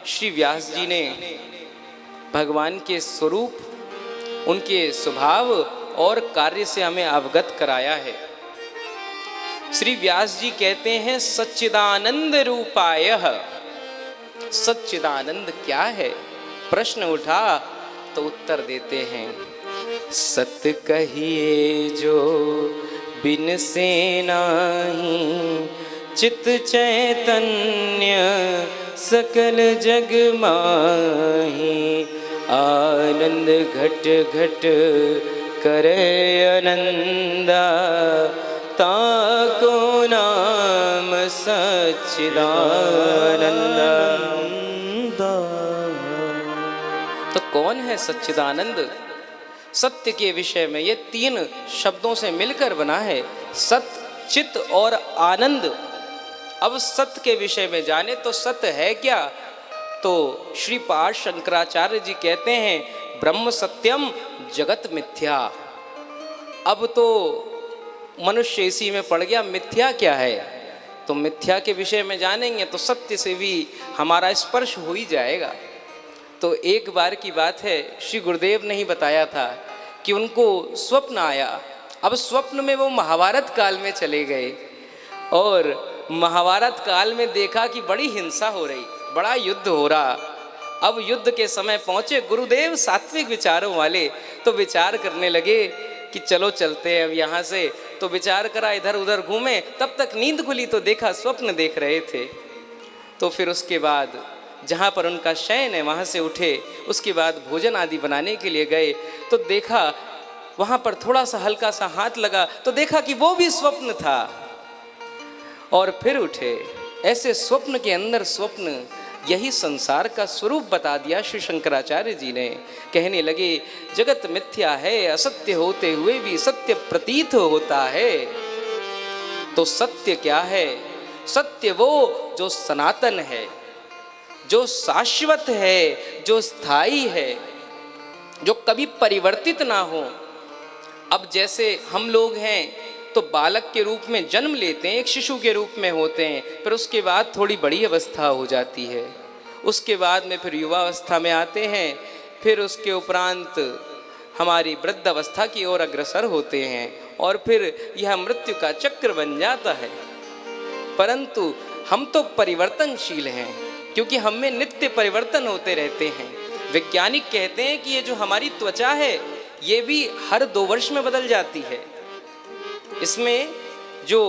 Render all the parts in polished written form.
श्री व्यास जी ने भगवान के स्वरूप, उनके स्वभाव और कार्य से हमें अवगत कराया है। श्री व्यास जी कहते हैं सच्चिदानंद रूपाय। सच्चिदानंद क्या है? प्रश्न उठा तो उत्तर देते हैं, सत्य कहिए जो बिन से नाही, चित चैतन्य सकल जग माही, आनंद घट घट करे अनंदा, ताको नाम सच्चिदानंद। तो कौन है सच्चिदानंद? सत्य के विषय में ये तीन शब्दों से मिलकर बना है, सत्य, चित और आनंद। अब सत्य के विषय में जाने तो सत्य है क्या? तो श्री पाद शंकराचार्य जी कहते हैं ब्रह्म सत्यम जगत मिथ्या। अब तो मनुष्य इसी में पड़ गया, मिथ्या क्या है? तो मिथ्या के विषय में जानेंगे तो सत्य से भी हमारा स्पर्श हो ही जाएगा। तो एक बार की बात है, श्री गुरुदेव ने ही बताया था कि उनको स्वप्न आया। अब स्वप्न में वो महाभारत काल में चले गए और महाभारत काल में देखा कि बड़ी हिंसा हो रही, बड़ा युद्ध हो रहा। अब युद्ध के समय पहुंचे गुरुदेव सात्विक विचारों वाले, तो विचार करने लगे कि चलो चलते हैं अब यहाँ से। तो विचार करा, इधर उधर घूमे, तब तक नींद खुली तो देखा स्वप्न देख रहे थे। तो फिर उसके बाद जहाँ पर उनका शयन है वहाँ से उठे, उसके बाद भोजन आदि बनाने के लिए गए तो देखा वहाँ पर थोड़ा सा हल्का सा हाथ लगा तो देखा कि वो भी स्वप्न था और फिर उठे। ऐसे स्वप्न के अंदर स्वप्न, यही संसार का स्वरूप बता दिया श्री शंकराचार्य जी ने। कहने लगे जगत मिथ्या है, असत्य होते हुए भी सत्य प्रतीत होता है। तो सत्य क्या है? सत्य वो जो सनातन है, जो शाश्वत है, जो स्थायी है, जो कभी परिवर्तित ना हो। अब जैसे हम लोग हैं तो बालक के रूप में जन्म लेते हैं, एक शिशु के रूप में होते हैं, फिर उसके बाद थोड़ी बड़ी अवस्था हो जाती है, उसके बाद में फिर युवा अवस्था में आते हैं, फिर उसके उपरांत हमारी वृद्ध अवस्था की ओर अग्रसर होते हैं और फिर यह मृत्यु का चक्र बन जाता है। परंतु हम तो परिवर्तनशील हैं, क्योंकि हम में नित्य परिवर्तन होते रहते हैं। वैज्ञानिक कहते हैं कि ये जो हमारी त्वचा है ये भी हर 2 वर्ष में बदल जाती है, इसमें जो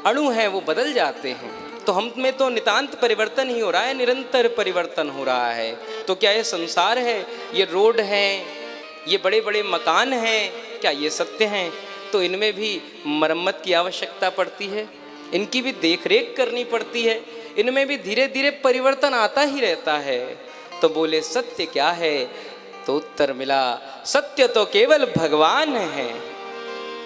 अणु हैं वो बदल जाते हैं। तो हम में तो नितांत परिवर्तन ही हो रहा है, निरंतर परिवर्तन हो रहा है। तो क्या ये संसार है, ये रोड हैं, ये बड़े बड़े मकान हैं, क्या ये सत्य हैं? तो इनमें भी मरम्मत की आवश्यकता पड़ती है, इनकी भी देखरेख करनी पड़ती है, इनमें भी धीरे धीरे परिवर्तन आता ही रहता है। तो बोले सत्य क्या है? तो उत्तर मिला सत्य तो केवल भगवान है,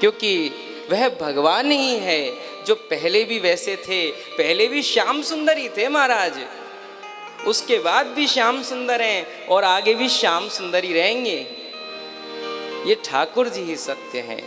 क्योंकि वह भगवान ही है जो पहले भी वैसे थे, पहले भी श्याम सुंदर ही थे महाराज, उसके बाद भी श्याम सुंदर हैं और आगे भी श्याम सुंदर ही रहेंगे। ये ठाकुर जी ही सत्य हैं।